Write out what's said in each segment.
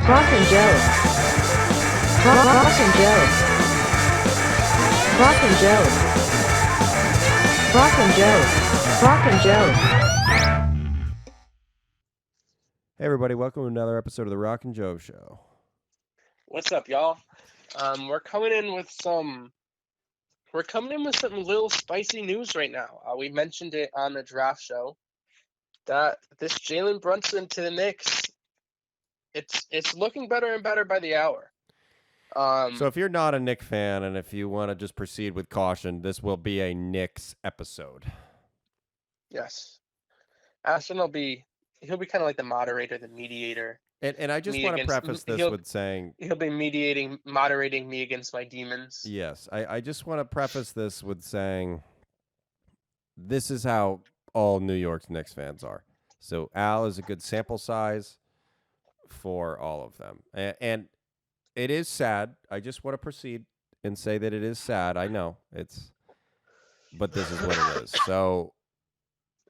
Rock and Jouv. Rock and Jouv. Rock and Jouv. Rock and Jouv. Rock and Jouv. Hey everybody, welcome to another episode of the Rock and Jouv Show. What's up, y'all? We're coming in with some little spicy news right now. We mentioned it on the draft show that this Jalen Brunson to the Knicks, it's looking better and better by the hour. So if you're not a Knicks fan and if you want to just proceed with caution, this will be a Knicks episode. Yes, Ashton he'll be kind of like the moderator, the mediator. And I just want to preface this with saying he'll be moderating me against my demons. Yes, I just want to preface this with saying this is how all New York Knicks fans are. So Al is a good sample size for all of them. And it is sad. I just want to proceed and say that it is sad. I know but this is what it is. So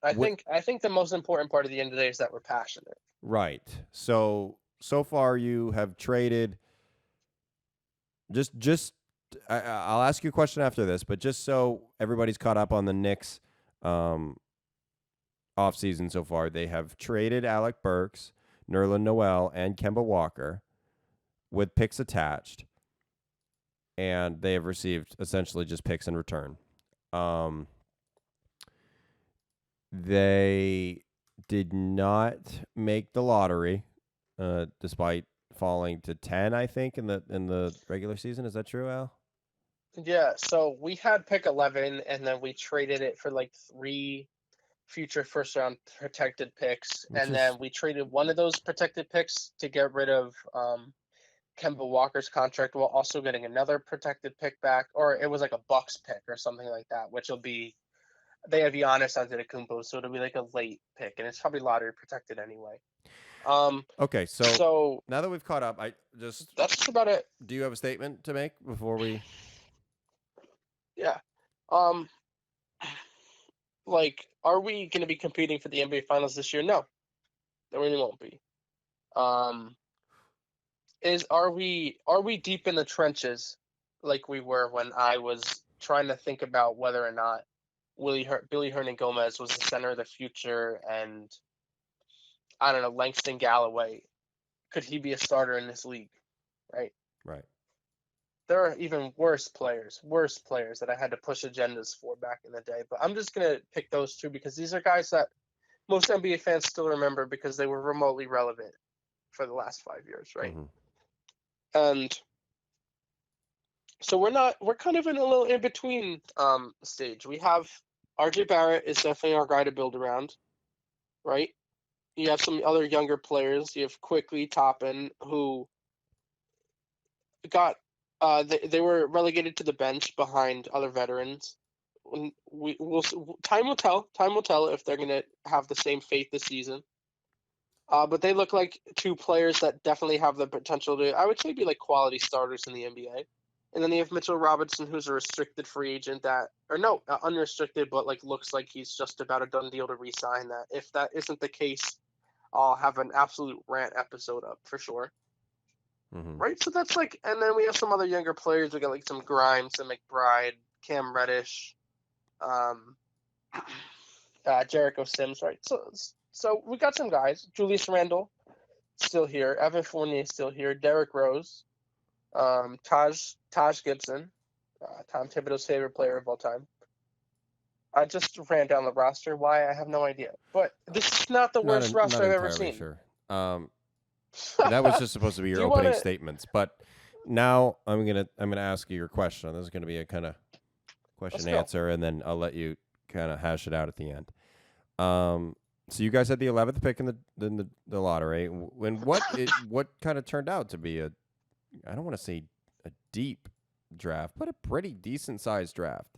I think the most important part of the end of the day is that we're passionate. Right. So far you have traded I'll ask you a question after this, but just so everybody's caught up on the Knicks offseason so far, they have traded Alec Burks, Nerlens Noel, and Kemba Walker with picks attached, and they have received essentially just picks in return. They did not make the lottery, despite falling to 10, I think, in the regular season. Is that true, Al? Yeah, so we had pick 11, and then we traded it for like 3 future first-round protected picks, then we traded one of those protected picks to get rid of Kemba Walker's contract while also getting another protected pick back, or it was like a Bucks pick or something like that, which will be they have Giannis Antetokounmpo, so it'll be like a late pick, and it's probably lottery protected anyway. Okay, so now that we've caught up, that's just about it. Do you have a statement to make before we? Yeah. Like, are we going to be competing for the NBA Finals this year? No, there really won't be. Are we deep in the trenches like we were when I was trying to think about whether or not Billy Hernangomez was the center of the future, and I don't know, Langston Galloway, could he be a starter in this league? Right. There are even worse players that I had to push agendas for back in the day. But I'm just going to pick those two because these are guys that most NBA fans still remember because they were remotely relevant for the last 5 years, right? Mm-hmm. And so we're kind of in a little in-between stage. We have RJ Barrett is definitely our guy to build around, right? You have some other younger players. You have Quickly, Toppin, who got they were relegated to the bench behind other veterans. Time will tell if they're going to have the same fate this season. But they look like two players that definitely have the potential to, I would say, be like quality starters in the NBA. And then you have Mitchell Robinson, who's a restricted free agent unrestricted, but like looks like he's just about a done deal to re-sign that. If that isn't the case, I'll have an absolute rant episode up for sure. Mm-hmm. Right, so that's like, and then we have some other younger players. We got like some Grimes, some McBride, Cam Reddish, Jericho Sims, right? So we got some guys. Julius Randle, still here. Evan Fournier, still here. Derrick Rose, Taj Gibson, Tom Thibodeau's favorite player of all time. I just ran down the roster. Why? I have no idea. But this is not the worst roster I've ever seen. Sure. That was just supposed to be your opening statements, but now I'm gonna ask you your question. This is gonna be a kind of question answer, and then I'll let you kind of hash it out at the end. So you guys had the 11th pick in the lottery. When what kind of turned out to be I don't want to say a deep draft, but a pretty decent sized draft.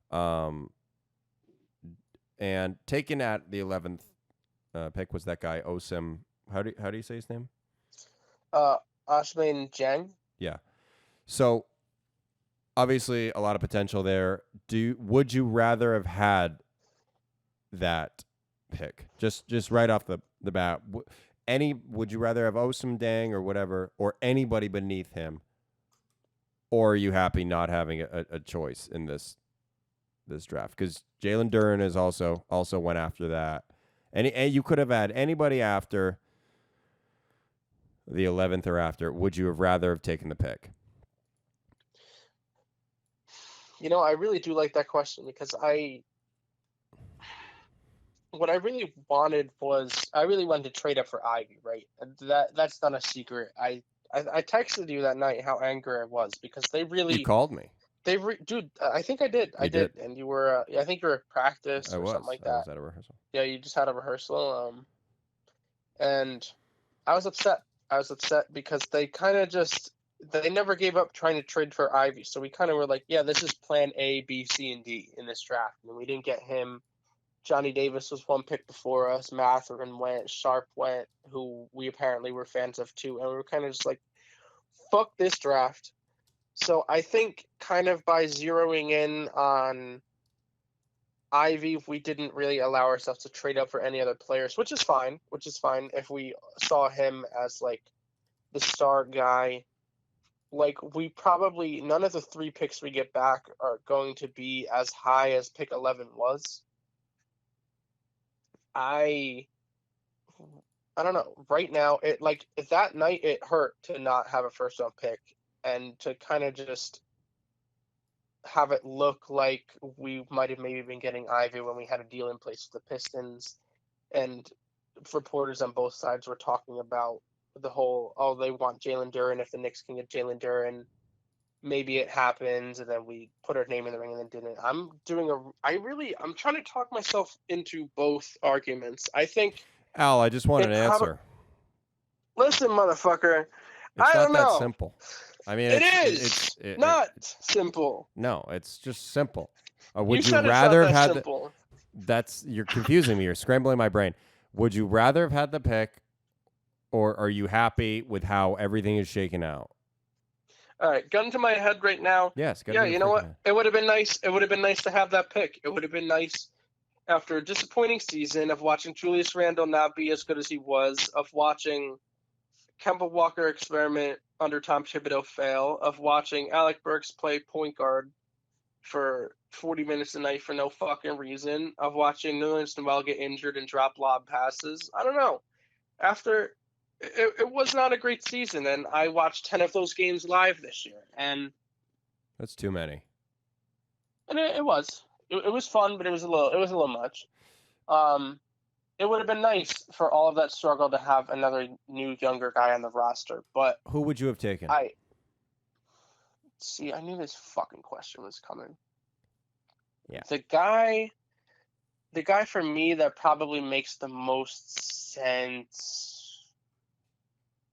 And taken at the 11th pick was that guy Osim. How do you say his name? Ousmane Dieng. Yeah. So obviously a lot of potential there. Would you rather have had that pick just right off the bat? would you rather have Osam Dang or whatever, or anybody beneath him, or are you happy not having a choice in this draft? Because Jalen Duren is also went after that, and you could have had anybody after the 11th or after. Would you have rather have taken the pick? I really do like that question because what I really wanted to trade up for Ivy, right? That's not a secret. I texted you that night how angry I was because You called me. Dude, I think I did. I did, and you were. I think you were at practice or something like that. I was at a rehearsal. Yeah, you just had a rehearsal. And I was upset. I was upset because they never gave up trying to trade for Ivy. So we kind of were like, yeah, this is plan A, B, C, and D in this draft. And we didn't get him. Johnny Davis was one pick before us. Mathurin went. Sharp went, who we apparently were fans of too. And we were kind of just like, fuck this draft. So I think kind of by zeroing in on Ivy, we didn't really allow ourselves to trade up for any other players, which is fine. If we saw him as like the star guy. Like, we probably, none of the 3 picks we get back are going to be as high as pick 11 was. I don't know. Right now, that night it hurt to not have a first round pick and to kind of just have it look like we might have maybe been getting Ivy when we had a deal in place with the Pistons. And reporters on both sides were talking about the whole, they want Jalen Duren. If the Knicks can get Jalen Duren, maybe it happens, and then we put our name in the ring and then didn't. I'm trying to talk myself into both arguments. I think Al, I just want an answer. Listen, motherfucker. It's I don't not know. that simple. I mean, it's not simple. No, it's just simple. Would you rather have had you're confusing me. You're scrambling my brain. Would you rather have had the pick, or are you happy with how everything is shaken out? All right, gun to my head right now. Yes. Yeah, you know what? It would have been nice. It would have been nice to have that pick. It would have been nice after a disappointing season of watching Julius Randle not be as good as he was, of watching Kemba Walker experiment under Tom Thibodeau fail, of watching Alec Burks play point guard for 40 minutes a night for no fucking reason, of watching Nerlens Noel get injured and drop lob passes. I don't know. It was not a great season, and I watched 10 of those games live this year, and that's too many. And it was. It was fun, but it was a little much. It would have been nice for all of that struggle to have another new younger guy on the roster, but who would you have taken? I knew this fucking question was coming. Yeah. The guy for me that probably makes the most sense.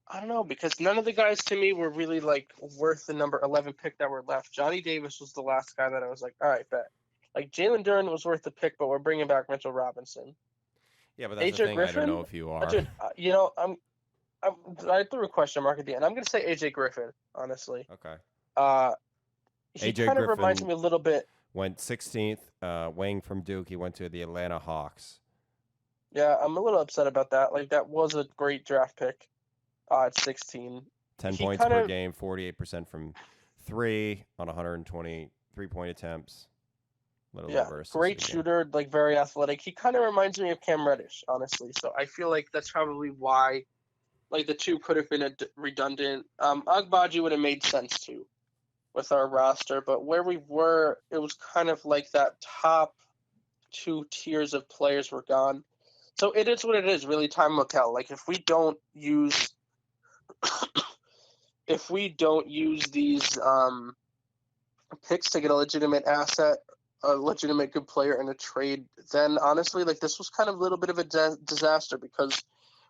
I don't know, because none of the guys to me were really like worth the number 11 pick that were left. Johnny Davis was the last guy that I was like, all right, bet. Like, Jalen Duren was worth the pick, but we're bringing back Mitchell Robinson. Yeah, but that's the thing. Griffin, I don't know if you are. Dude, I threw a question mark at the end. I'm going to say AJ Griffin, honestly. Okay. He kind of reminds me a little bit. Went 16th, Wang from Duke. He went to the Atlanta Hawks. Yeah, I'm a little upset about that. Like, that was a great draft pick at 16. 10 points per game, 48% from 3 on 120 3-point attempts. Great shooter, like very athletic. He kind of reminds me of Cam Reddish, honestly. So I feel like that's probably why, like, the two could have been redundant. Agbaji would have made sense too, with our roster. But where we were, it was kind of like that top 2 tiers of players were gone. So it is what it is. Really, time will tell. Like, if we don't use these picks to get a legitimate asset, a legitimate good player in a trade, then honestly, like, this was kind of a little bit of a disaster because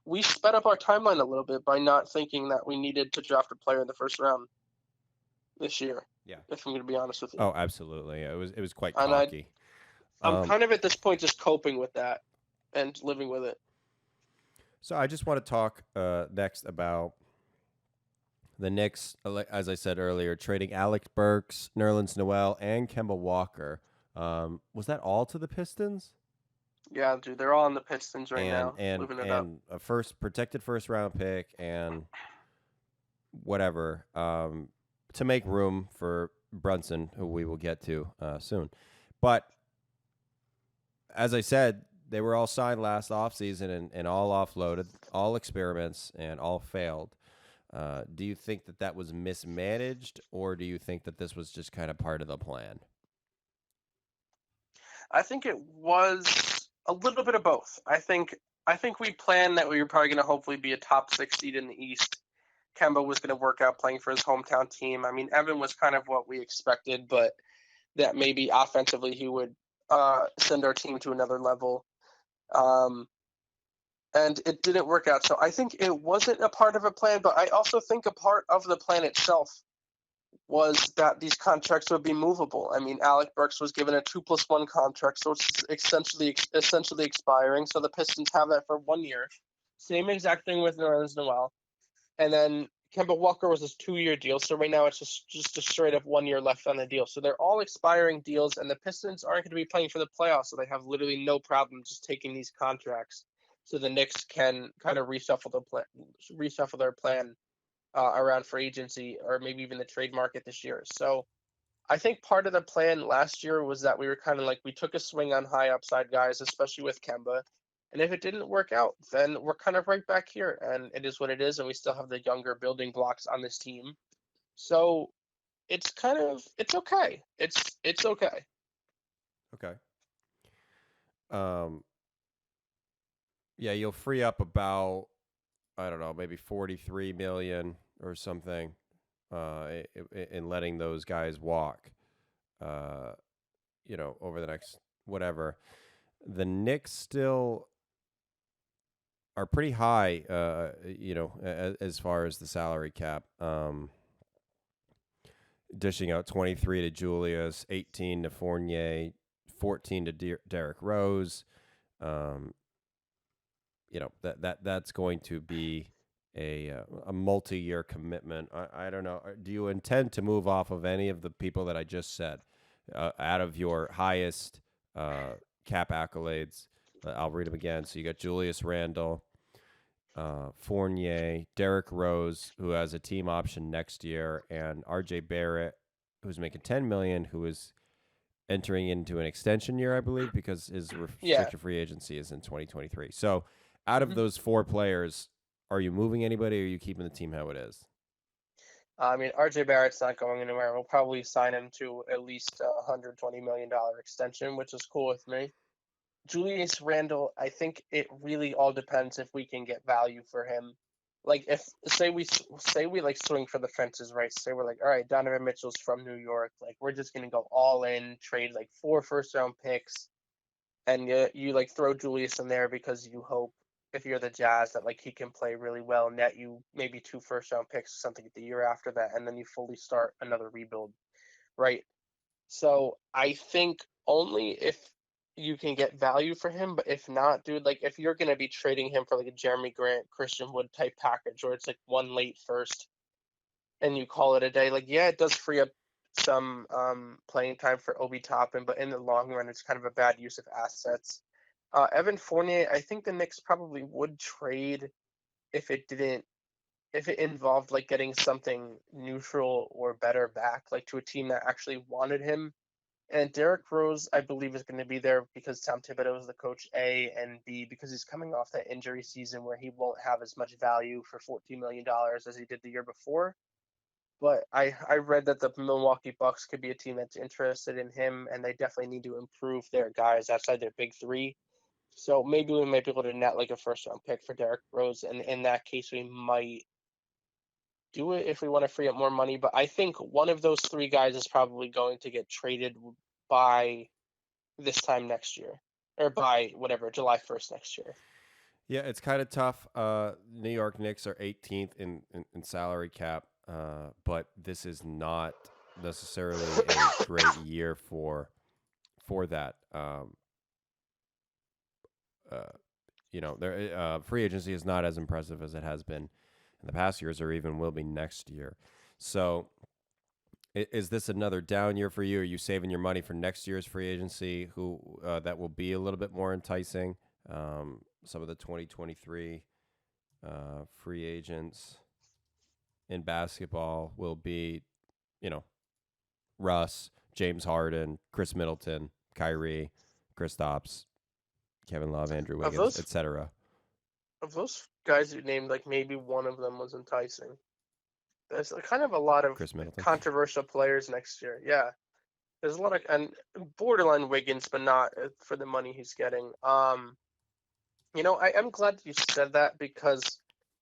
we sped up our timeline a little bit by not thinking that we needed to draft a player in the first round this year. Yeah, if I'm going to be honest with you. Oh, absolutely. It was quite cocky. I'm kind of at this point just coping with that and living with it. So I just want to talk next about the Knicks, as I said earlier, trading Alec Burks, Nerlens Noel, and Kemba Walker. Was that all to the Pistons? Yeah, dude, they're all on the Pistons right and now, and living it up. and a protected first round pick and whatever to make room for Brunson, who we will get to soon. But as I said, they were all signed last offseason and all offloaded, all experiments, and all failed. Do you think that that was mismanaged, or do you think that this was just kind of part of the plan? I think it was a little bit of both. I think we planned that we were probably going to hopefully be a top 6 seed in the East. Kemba was going to work out playing for his hometown team. I mean, Evan was kind of what we expected, but that maybe offensively he would send our team to another level. And it didn't work out. So I think it wasn't a part of a plan, but I also think a part of the plan itself was that these contracts would be movable. I mean, Alec Burks was given a 2+1 contract, so it's essentially expiring. So the Pistons have that for 1 year. Same exact thing with Nerlens Noel. And then Kemba Walker was a 2-year deal. So right now it's just a straight up 1 year left on the deal. So they're all expiring deals, and the Pistons aren't going to be playing for the playoffs. So they have literally no problem just taking these contracts. So the Knicks can kind of reshuffle their plan around free agency or maybe even the trade market this year. So I think part of the plan last year was that we were kind of like we took a swing on high upside guys, especially with Kemba. And if it didn't work out, then we're kind of right back here, and it is what it is, and we still have the younger building blocks on this team. So it's okay. It's okay. Okay. Um, yeah, you'll free up about, I don't know, maybe 43 million or something in letting those guys walk. Uh, over the next whatever. The Knicks still are pretty high, as far as the salary cap. Dishing out 23 to Julius, 18 to Fournier, 14 to Derrick Rose. That's going to be a multi-year commitment. I don't know. Do you intend to move off of any of the people that I just said out of your highest cap accolades? I'll read them again. So you got Julius Randle, Fournier, Derrick Rose, who has a team option next year, and R.J. Barrett, who's making $10 million, who is entering into an extension year, I believe, because his Yeah. restricted free agency is in 2023. So, out of Mhm. those 4 players, are you moving anybody, or are you keeping the team how it is? I mean, RJ Barrett's not going anywhere. We'll probably sign him to at least a $120 million extension, which is cool with me. Julius Randle, I think it really all depends if we can get value for him. Like if say we like swing for the fences, right? Say we're like, all right, Donovan Mitchell's from New York, like we're just gonna go all in, trade like 4 first-round picks, and you like throw Julius in there because you hope if you're the Jazz that like he can play really well, net you maybe 2 first-round picks or something the year after that, and then you fully start another rebuild, right? So I think only if you can get value for him, but if not, dude, like if you're gonna be trading him for like a Jeremy Grant, Christian Wood type package, where it's like 1 late first and you call it a day, like yeah, it does free up some playing time for Obi Toppin, but in the long run, it's kind of a bad use of assets. Evan Fournier, I think the Knicks probably would trade if it didn't if it involved like getting something neutral or better back, like to a team that actually wanted him. And Derrick Rose, I believe, is going to be there because Tom Thibodeau is the coach, A, and B, because he's coming off that injury season where he won't have as much value for $14 million as he did the year before. But I read that the Milwaukee Bucks could be a team that's interested in him, and they definitely need to improve their guys outside their big 3. So maybe we might be able to net like a first-round pick for Derrick Rose, and in that case, we might do it if we want to free up more money. But I think one of those 3 guys is probably going to get traded by this time next year, or by whatever July 1st next year. Yeah, it's kind of tough. New York Knicks are 18th in salary cap, but this is not necessarily a great year for that. Their free agency is not as impressive as it has been in the past years, or even will be next year. So Is this another down year for you? Are you saving your money for next year's free agency? That will be a little bit more enticing. Some of the 2023 free agents in basketball will be, Russ, James Harden, Chris Middleton, Kyrie, Kristaps, Kevin Love, Andrew Of Wiggins, those etc. of those guys you named, like maybe one of them was enticing. There's kind of a lot of Chris Middleton. controversial players next year. Yeah, there's a lot of and borderline Wiggins, but not for the money he's getting. I'm glad you said that because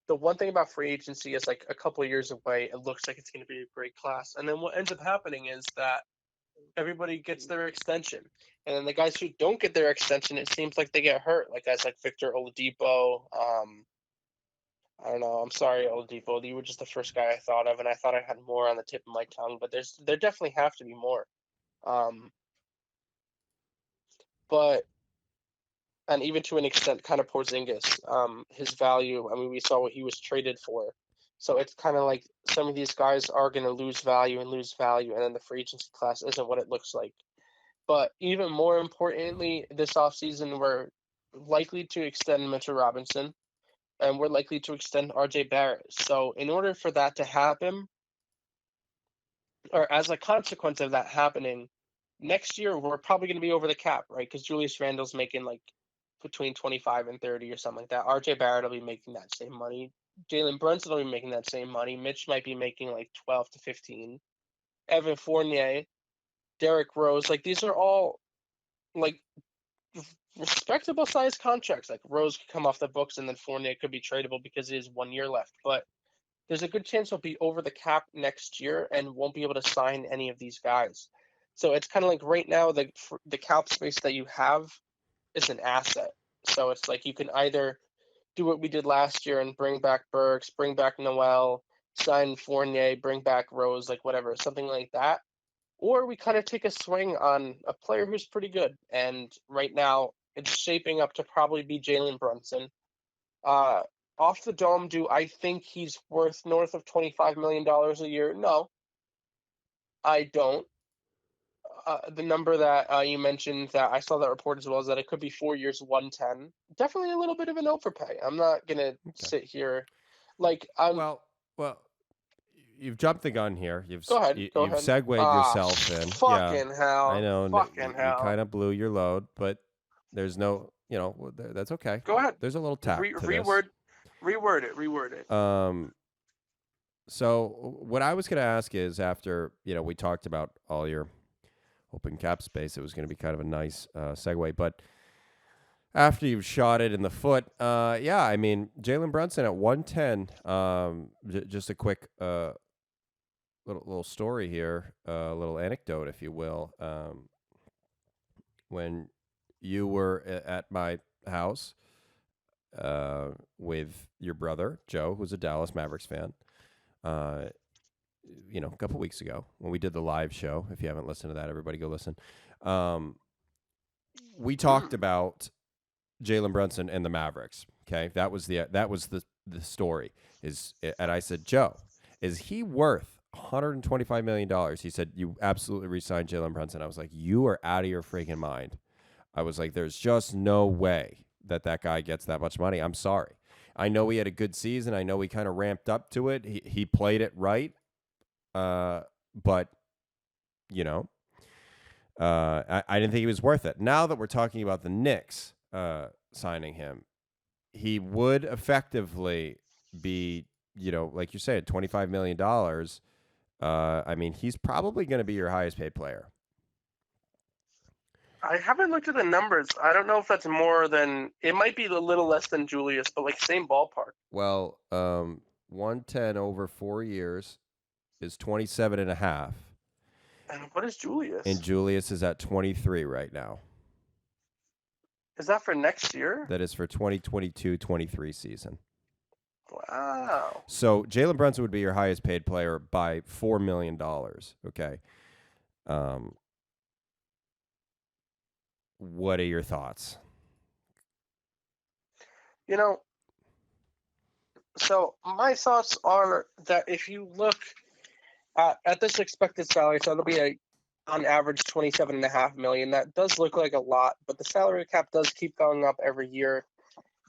the one thing about free agency is like a couple of years away. It looks like it's going to be a great class, and then what ends up happening is that everybody gets their extension, and then the guys who don't get their extension, it seems like they get hurt. Like guys like Victor Oladipo. I don't know. I'm sorry, Oladipo. You were just the first guy I thought of, and I thought I had more on the tip of my tongue. But there definitely have to be more. Um, but and even to an extent, kind of Porzingis, his value. I mean, we saw what he was traded for. So it's kind of like some of these guys are going to lose value, and then the free agency class isn't what it looks like. But even more importantly, this offseason, we're likely to extend Mitchell Robinson, and we're likely to extend RJ Barrett. So in order for that to happen, or as a consequence of that happening, next year we're probably going to be over the cap, right? Because Julius Randle's making like between 25 and 30 or something like that. RJ Barrett will be making that same money. Jalen Brunson will be making that same money. Mitch might be making like 12 to 15. Evan Fournier, Derrick Rose, like these are all like respectable sized contracts. Like Rose could come off the books and then Fournier could be tradable because he has 1 year left. But there's a good chance he'll be over the cap next year and won't be able to sign any of these guys. So it's kind of like right now the cap space that you have is an asset. So it's like you can either do what we did last year and bring back Burks, bring back Noel, sign Fournier, bring back Rose, like whatever, something like that. Or we kind of take a swing on a player who's pretty good. And right now it's shaping up to probably be Jalen Brunson. Uh, Off the dome, do I think he's worth north of $25 million a year? No, I don't. The number that you mentioned that I saw that report as well is that it could be 4 years, 110. Definitely a little bit of an overpay. I'm not gonna sit here, like I'm. Well, you've jumped the gun here. Go ahead. You've segued yourself in. Fucking hell. I know. Fucking you hell. kind of blew your load, but there's no, that's okay. Go ahead. There's a little tact to reword it. So what I was going to ask is after, we talked about all your open cap space, it was going to be kind of a nice segue, but after you've shot it in the foot, I mean, Jalen Brunson at 110, just a quick little story here, a little anecdote, if you will. When you were at my house with your brother, Joe, who's a Dallas Mavericks fan, a couple weeks ago when we did the live show. If you haven't listened to that, everybody go listen. We talked about Jalen Brunson and the Mavericks. Okay, that was the story. And I said, Joe, is he worth $125 million? He said, you absolutely re-signed Jalen Brunson. I was like, you are out of your freaking mind. I was like, there's just no way that guy gets that much money. I'm sorry. I know he had a good season. I know he kind of ramped up to it. He played it right. But, I didn't think he was worth it. Now that we're talking about the Knicks signing him, he would effectively be, like you said, $25 million. I mean, he's probably going to be your highest paid player. I haven't looked at the numbers. I don't know if that's more than, it might be a little less than Julius, but like same ballpark. Well, 110 over 4 years is 27.5. And what is Julius? And Julius is at 23 right now. Is that for next year? That is for 2022-23 season. Wow. So Jalen Brunson would be your highest paid player by $4 million. Okay. What are your thoughts? So my thoughts are that if you look at this expected salary, so it'll be on average $27.5 million. That does look like a lot, but the salary cap does keep going up every year.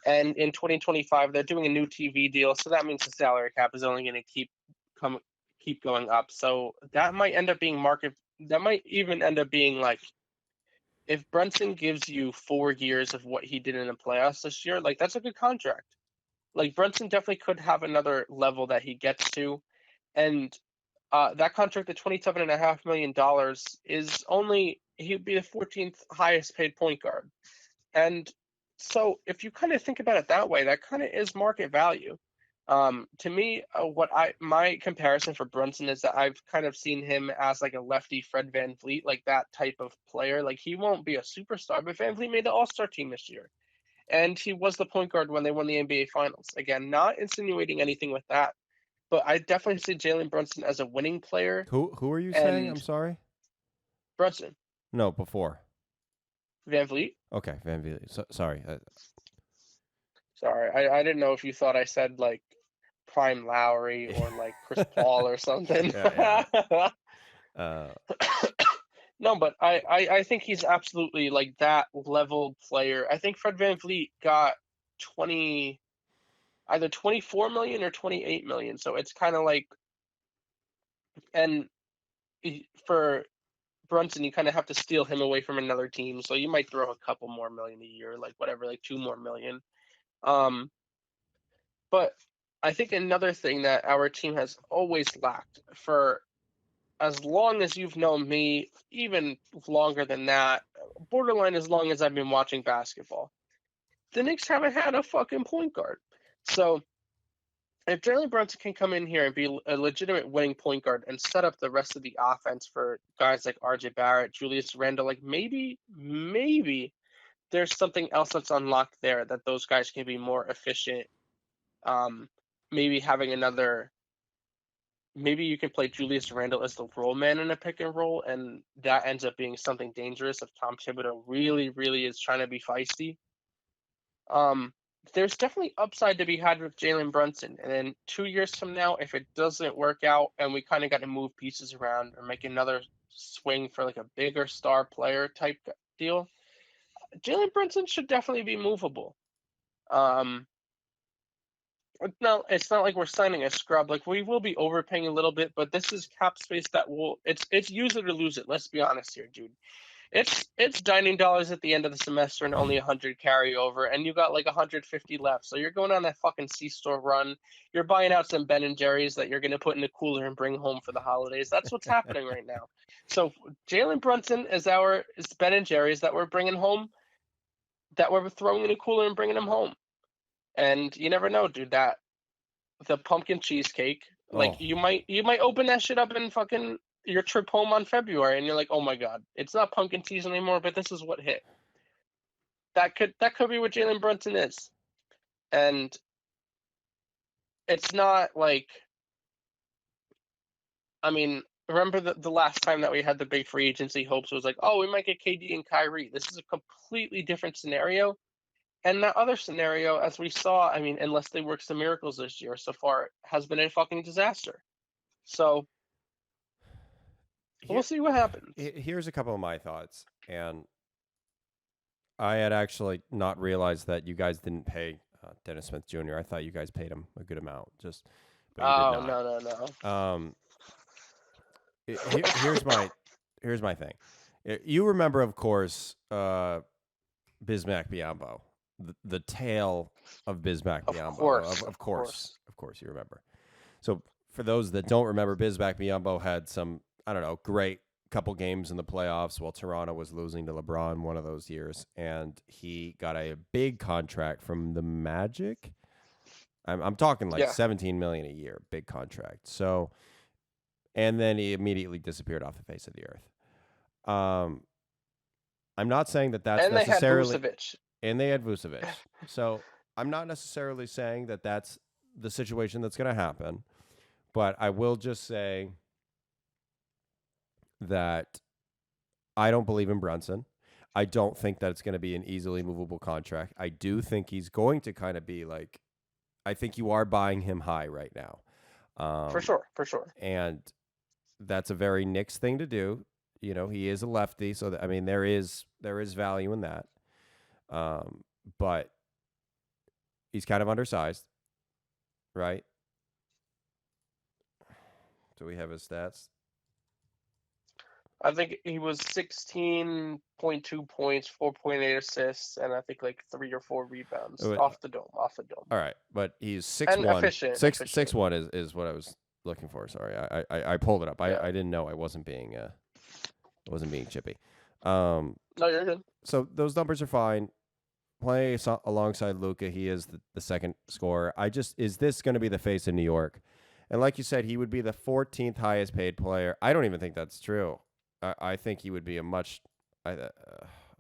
And in 2025, they're doing a new TV deal, so that means the salary cap is only going to keep going up. So that might end up being market. That might even end up being like, if Brunson gives you 4 years of what he did in the playoffs this year, like that's a good contract. Like Brunson definitely could have another level that he gets to, and that contract at $27.5 million is he'd be the 14th highest paid point guard. And so if you kind of think about it that way, that kind of is market value. To me, my comparison for Brunson is that I've kind of seen him as like a lefty Fred VanVleet, like that type of player. Like he won't be a superstar, but VanVleet made the All-Star team this year. And he was the point guard when they won the NBA Finals. Again, not insinuating anything with that, but I definitely see Jalen Brunson as a winning player. Who are you saying? I'm sorry. Brunson. No, before. VanVleet. Okay, VanVleet. Sorry. Sorry, I didn't know if you thought I said like Prime Lowry or like Chris Paul or something. No, but I think he's absolutely like that level player. I think Fred VanVleet got either 24 million or 28 million. So it's kind of like, and for Brunson, you kind of have to steal him away from another team. So you might throw a couple more million a year, like whatever, like 2 more million. But I think another thing that our team has always lacked for as long as you've known me, even longer than that, borderline as long as I've been watching basketball, the Knicks haven't had a fucking point guard. So if Jalen Brunson can come in here and be a legitimate winning point guard and set up the rest of the offense for guys like RJ Barrett, Julius Randle, like maybe there's something else that's unlocked there that those guys can be more efficient. Maybe having maybe you can play Julius Randle as the roll man in a pick and roll, and that ends up being something dangerous if Tom Thibodeau really, really is trying to be feisty. There's definitely upside to be had with Jalen Brunson. And then 2 years from now, if it doesn't work out and we kind of got to move pieces around or make another swing for like a bigger star player type deal, Jalen Brunson should definitely be movable. No, it's not like we're signing a scrub. Like we will be overpaying a little bit, but this is cap space that it's use it or lose it. Let's be honest here, dude. It's dining dollars at the end of the semester and only 100 carryover, and you got like 150 left. So you're going on that fucking C-store run. You're buying out some Ben and Jerry's that you're gonna put in the cooler and bring home for the holidays. That's what's happening right now. So Jalen Brunson is Ben and Jerry's that we're bringing home, that we're throwing in a cooler and bringing them home. And you never know, dude. That the pumpkin cheesecake, like you might open that shit up in fucking your trip home on February, and you're like, oh my god, it's not pumpkin season anymore, but this is what hit. That could be what Jalen Brunson is, and it's not like, I mean, remember the last time that we had the big free agency hopes was like, oh, we might get KD and Kyrie. This is a completely different scenario. And that other scenario, as we saw, I mean, unless they work some miracles this year so far, has been a fucking disaster. So we'll see what happens. Here's a couple of my thoughts. And I had actually not realized that you guys didn't pay Dennis Smith Jr. I thought you guys paid him a good amount. But you did not. No. Here's my thing. You remember, of course, Bismack Biyombo. The tale of Bismack Biyombo. Of course, you remember. So for those that don't remember, Bismack Biyombo had some, I don't know, great couple games in the playoffs while Toronto was losing to LeBron one of those years, and he got a big contract from the Magic. I'm talking like $17 million a year, big contract. So, and then he immediately disappeared off the face of the earth. I'm not saying that that's necessarily. And they had Vucevic. So I'm not necessarily saying that that's the situation that's going to happen. But I will just say that I don't believe in Brunson. I don't think that it's going to be an easily movable contract. I do think he's going to kind of be like, I think you are buying him high right now. For sure. And that's a very Knicks thing to do. You know, he is a lefty, so I mean, there is value in that. But he's kind of undersized, right? Do we have his stats? I think he was 16.2 points, 4.8 assists, and I think like 3 or 4 rebounds off the dome. All right, but he's 6'1". Efficient. 6'1" is what I was looking for. Sorry, I pulled it up. Yeah. I didn't know I wasn't being chippy. No, you're good. So those numbers are fine. Playing alongside Luka, he is the second scorer. Is this going to be the face of New York? And like you said, he would be the 14th highest paid player. I don't even think that's true. I think he would be a much. Let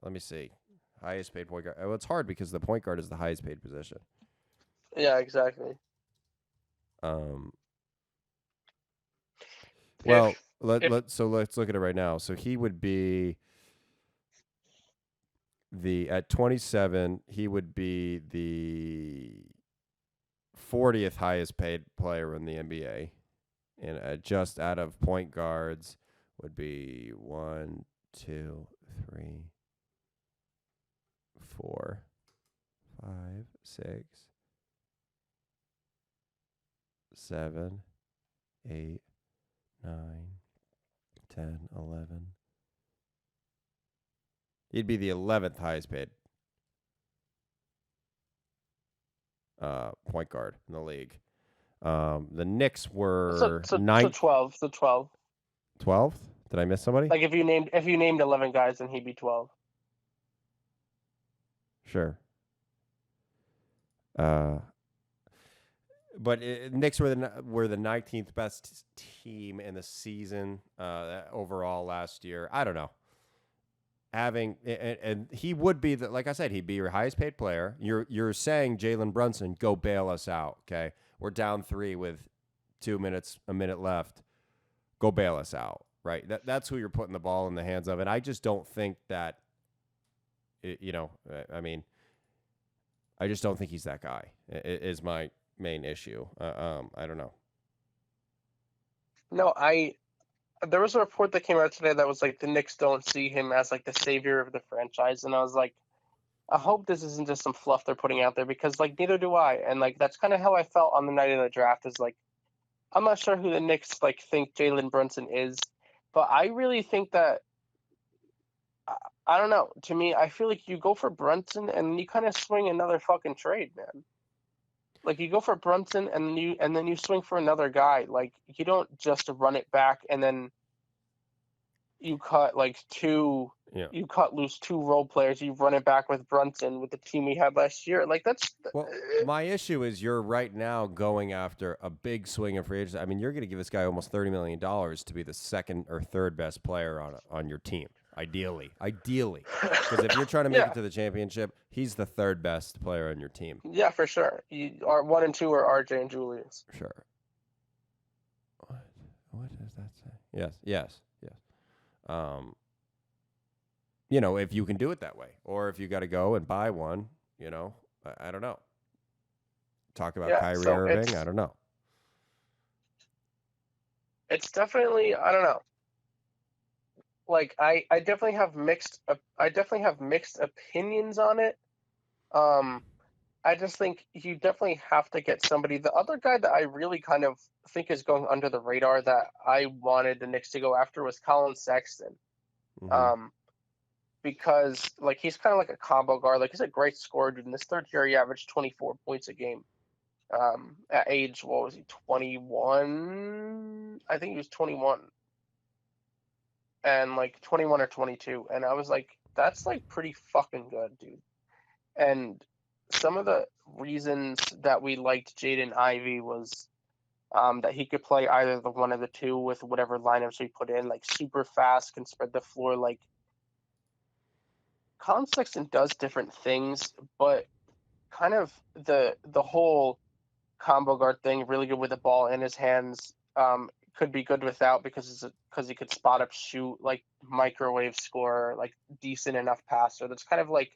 me see, highest paid point guard. Well, it's hard because the point guard is the highest paid position. Yeah, exactly. Well, let's look at it right now. So he would be at 27. He would be the 40th highest paid player in the NBA, and just out of point guards would be 1, 2, 3, 4, 5, 6, 7, 8, 9, 10, 11. He'd be the 11th highest paid point guard in the league. The Knicks were 12. 12th? Did I miss somebody? Like if you named 11 guys, then he'd be 12. Sure. But Knicks were the 19th best team in the season overall last year. I don't know. And he would be like I said, he'd be your highest paid player. You're saying Jalen Brunson, go bail us out. Okay, we're down 3 with a minute left. Go bail us out. Right. That's who you're putting the ball in the hands of. And I just don't think that. I mean, I just don't think he's that guy. Is my main issue. I don't know. No, there was a report that came out today that was like the Knicks don't see him as like the savior of the franchise, and I was like, I hope this isn't just some fluff they're putting out there, because like neither do I, and like that's kind of how I felt on the night of the draft. Is like, I'm not sure who the Knicks like think Jalen Brunson is, but I really think that I don't know. To me, I feel like you go for Brunson and you kind of swing another fucking trade, man. Like you go for Brunson and then you swing for another guy. Like you don't just run it back and then you cut like two. Yeah. You cut loose 2 role players. You run it back with Brunson with the team we had last year. Like that's. Well, my issue is you're right now going after a big swing of free agency. I mean, you're going to give this guy almost $30 million to be the second or third best player on your team. Ideally, because if you're trying to make it to the championship, he's the third best player on your team. Yeah, for sure. You are 1 and 2 are RJ and Julius. Sure. What does that say? Yes. If you can do it that way, or if you got to go and buy one, I don't know. Talk about Kyrie Irving. I don't know. It's definitely, I don't know. Like I definitely have mixed opinions on it. I just think you definitely have to get somebody. The other guy that I really kind of think is going under the radar that I wanted the Knicks to go after was Colin Sexton. Mm-hmm. Because like he's kind of like a combo guard. Like he's a great scorer, dude. In this third year, he averaged 24 points a game. At age, what was he, 21? I think he was 21. And like 21 or 22, and I was like, that's like pretty fucking good, dude. And some of the reasons that we liked Jaden Ivey was that he could play either the one of the two with whatever lineups we put in, like super fast, can spread the floor. Like Colin Sexton does different things, but kind of the whole combo guard thing, really good with the ball in his hands. Could be good without because he could spot up, shoot, like microwave scorer, like decent enough passer. That's kind of like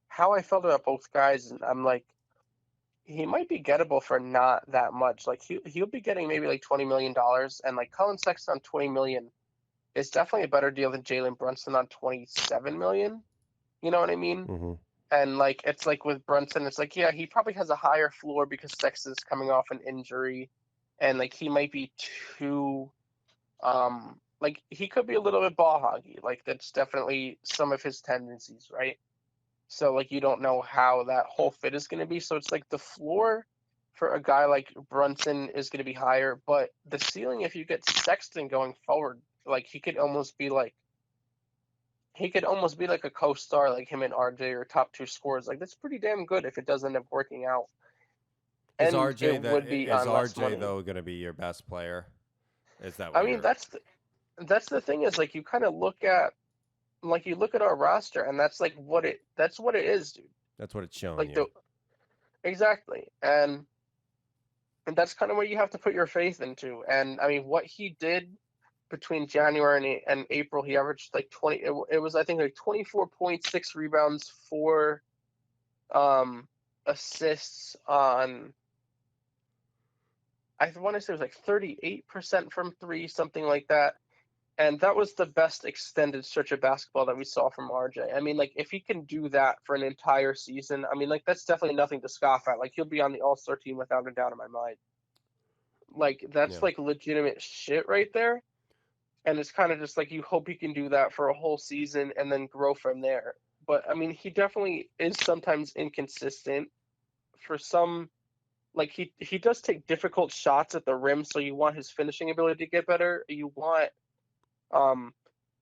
how I felt about both guys. And I'm like, he might be gettable for not that much. Like he'll be getting maybe like $20 million, and like Colin Sexton on $20 million is definitely a better deal than Jalen Brunson on $27 million. You know what I mean? Mm-hmm. And like it's like with Brunson, it's like yeah, he probably has a higher floor because Sexton's coming off an injury, and like he might be too, like he could be a little bit ball hoggy. Like that's definitely some of his tendencies, right? So like you don't know how that whole fit is going to be. So it's like the floor for a guy like Brunson is going to be higher, but the ceiling if you get Sexton going forward, like he could almost be like a co-star, like him and RJ or top two scorers. Like that's pretty damn good if it does end up working out. Is And RJ it would be on less money. though going to be your best player? Is that I what mean, you're? that's the thing is like you kind of look at our roster, and that's like that's what it is, dude. That's what it's showing Like you. exactly, and that's kind of what you have to put your faith into. And I mean, what he did between January and April, he averaged like 20. It was I think like 24.6 rebounds, 4 assists on. I want to say it was like 38% from three, something like that. And that was the best extended stretch of basketball that we saw from RJ. I mean, like if he can do that for an entire season, I mean, like that's definitely nothing to scoff at. Like he'll be on the All-Star team without a doubt in my mind. Like that's like legitimate shit right there. And it's kind of just like you hope he can do that for a whole season and then grow from there. But I mean, he definitely is sometimes inconsistent. For some, like he does take difficult shots at the rim, so you want his finishing ability to get better. You want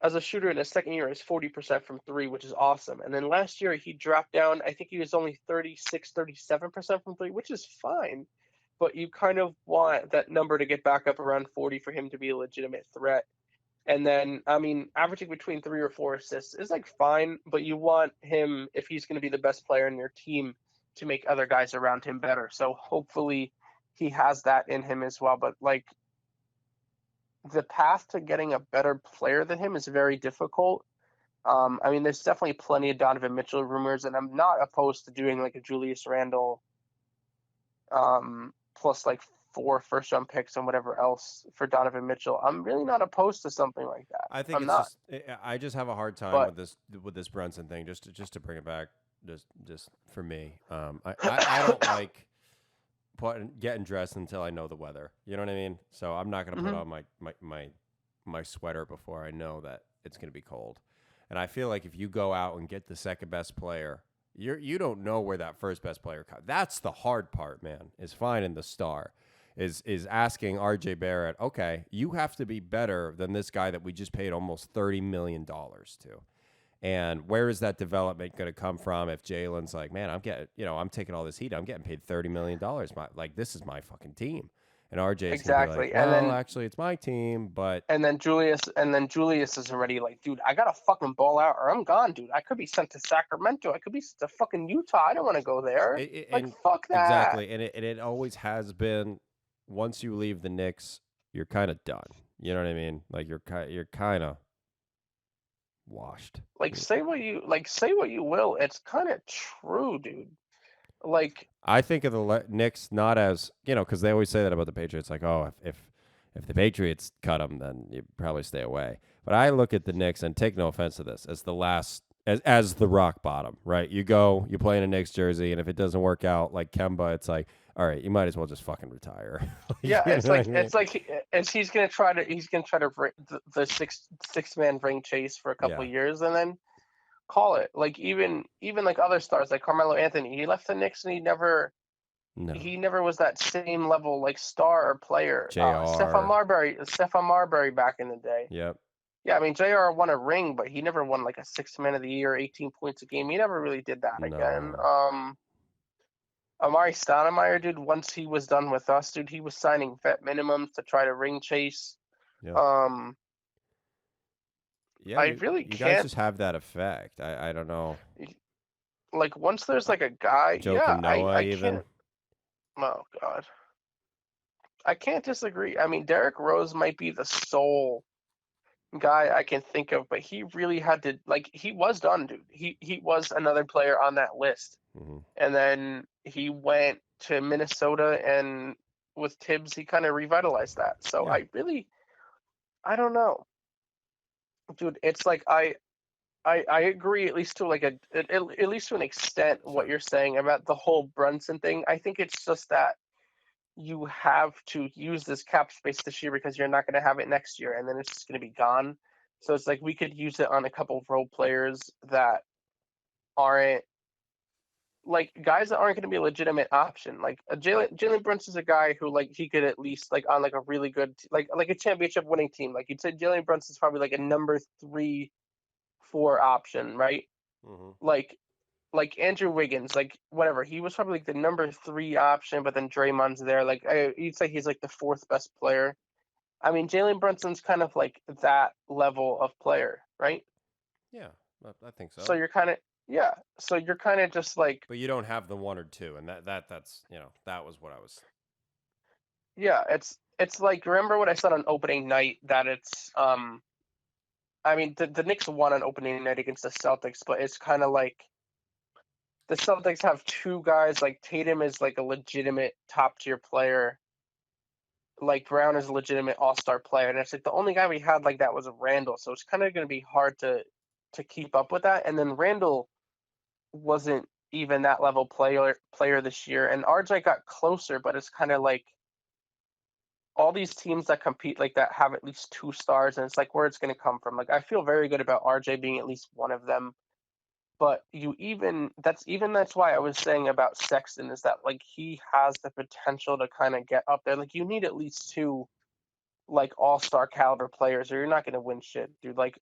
as a shooter in his second year is 40% from three, which is awesome. And then last year he dropped down. I think he was only 37% from three, which is fine. But you kind of want that number to get back up around 40 for him to be a legitimate threat. And then, I mean, averaging between 3 or 4 assists is like fine, but you want him, if he's going to be the best player in your team, to make other guys around him better. So hopefully he has that in him as well. But like the path to getting a better player than him is very difficult. I mean, there's definitely plenty of Donovan Mitchell rumors, and I'm not opposed to doing like a Julius Randle plus like 4 first-round picks and whatever else for Donovan Mitchell. I'm really not opposed to something like that. I think I'm it's not. I just have a hard time But with this Brunson thing. Just to bring it back, just for me, I don't like getting dressed until I know the weather. You know what I mean? So I'm not gonna put on my sweater before I know that it's gonna be cold. And I feel like if you go out and get the second best player, you don't know where that first best player comes. That's the hard part, man. Is finding the star. Is asking RJ Barrett, okay, you have to be better than this guy that we just paid almost $30 million to. And where is that development going to come from if Jalen's like, man, I'm taking all this heat. I'm getting paid $30 million. Like, this is my fucking team. And RJ's exactly. Gonna be like, well, actually, it's my team, but. And then Julius is already like, dude, I got to fucking ball out or I'm gone, dude. I could be sent to Sacramento. I could be sent to fucking Utah. I don't want to go there. Fuck that. Exactly. And it always has been, once you leave the Knicks, you're kind of done. You know what I mean? Like, you're kind of washed. Like say what you will. It's kind of true, dude. Like I think of the Knicks not as, because they always say that about the Patriots, like, oh, if the Patriots cut them, then you probably stay away. But I look at the Knicks, and take no offense to this, as the last, as the rock bottom, right? You go, you play in a Knicks jersey, and if it doesn't work out, like Kemba, it's like, all right, you might as well just fucking retire. yeah, it's like he's gonna try to bring the six man ring chase for a couple of years and then call it. Like even like other stars like Carmelo Anthony, he left the Knicks and he never was that same level like star or player. Stephon Marbury back in the day. Yep. Yeah, I mean JR won a ring, but he never won like a 6th man of the year, 18 points a game. He never really did that again. Amari Stoudemire, dude, once he was done with us, dude, he was signing vet minimums to try to ring chase. Yep. Yeah, I really you can't. guys just have that effect. I don't know. Like once there's like a guy, I even. Can't, oh God, I can't disagree. I mean, Derrick Rose might be the sole guy I can think of, but he really had to he was done, dude. He was another player on that list, and then he went to Minnesota, and with Tibbs, he kind of revitalized that. So Yeah. I don't know, dude. It's like I agree, at least to like at least to an extent, what you're saying about the whole Brunson thing. I think it's just that you have to use this cap space this year because you're not going to have it next year, and then it's just going to be gone. So it's like we could use it on a couple of role players that aren't like guys that aren't going to be a legitimate option. Like Jalen Brunson's a guy who like he could at least like on like a really good like a championship winning team. Like you'd say Jalen Brunson's probably like a number 3, 4 option, right? Mm-hmm. Like Andrew Wiggins, like whatever. He was probably like the number 3 option, but then Draymond's there. Like you'd say he's like the 4th best player. I mean, Jalen Brunson's kind of like that level of player, right? Yeah, I think so. So you're kind of So you're kind of just like. But you don't have the 1 or 2, and that's that was what I was. Yeah, it's like, remember what I said on opening night, that it's I mean the Knicks won on opening night against the Celtics, but it's kind of like the Celtics have 2 guys. Like Tatum is like a legitimate top tier player. Like Brown is a legitimate all-star player, and it's like the only guy we had like that was Randall. So it's kind of going to be hard to keep up with that. And then Randall wasn't even that level player this year, and RJ got closer, but it's kind of like all these teams that compete like that have at least 2 stars, and it's like where it's going to come from. Like I feel very good about RJ being at least one of them. But that's why I was saying about Sexton, is that like he has the potential to kind of get up there. Like you need at least 2 like all-star caliber players, or you're not going to win shit, dude. Like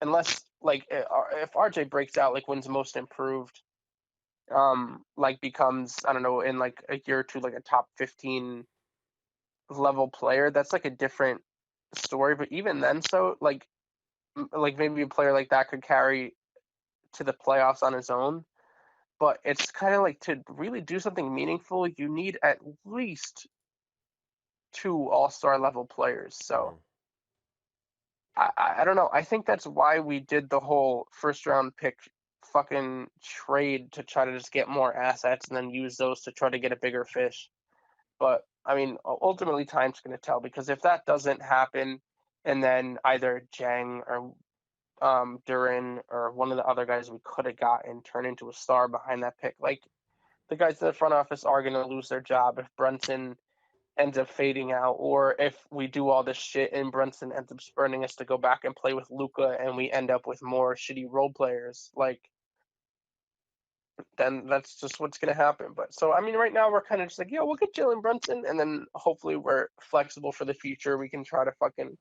unless like if RJ breaks out, like wins most improved, like becomes, I don't know, in like a year or 2 like a top 15 level player, that's like a different story. But even then, so like maybe a player like that could carry to the playoffs on his own. But it's kind of like, to really do something meaningful, you need at least 2 all-star level players. So I don't know. I think that's why we did the whole first round pick fucking trade, to try to just get more assets and then use those to try to get a bigger fish. But I mean, ultimately time's going to tell, because if that doesn't happen, and then either Jang or Duran or one of the other guys we could have gotten turn into a star behind that pick, like the guys in the front office are going to lose their job if Brunson ends up fading out, or if we do all this shit and Brunson ends up spurning us to go back and play with Luka, and we end up with more shitty role players. Like, then that's just what's going to happen. But so, I mean, right now we're kind of just like, yeah, we'll get Jalen Brunson, and then hopefully we're flexible for the future. We can try to fucking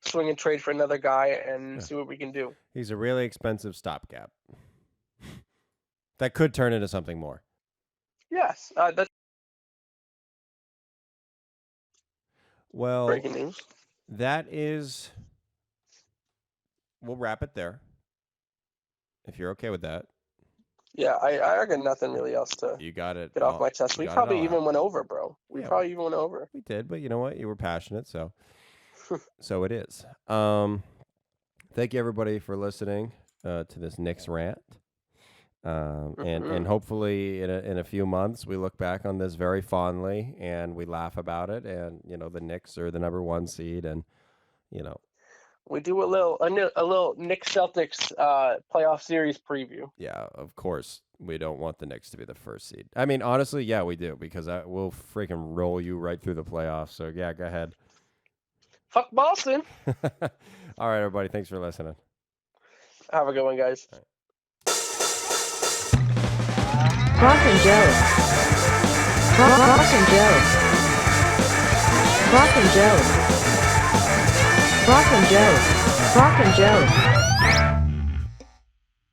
swing and trade for another guy and see what we can do. He's a really expensive stopgap that could turn into something more. Yes, that's well. Breaking news. That is. We'll wrap it there, if you're okay with that. Yeah, I got nothing really else to. You got it. Get off my chest. We probably even went over, bro. We probably even went over. We did, but you know what? You were passionate, so so it is. Thank you everybody for listening to this Knicks rant. And hopefully in a few months we look back on this very fondly and we laugh about it, and the Knicks are the number 1 seed, and we do a little Knicks Celtics playoff series preview. Yeah, of course we don't want the Knicks to be the 1st seed. I mean, honestly, yeah, we do, because we'll freaking roll you right through the playoffs. So yeah, go ahead. Fuck Boston. All right, everybody, thanks for listening. Have a good one, guys. Brock and Jouv. Brock and Jouv. Brock and Jouv. Brock and Jouv. Brock and Jouv.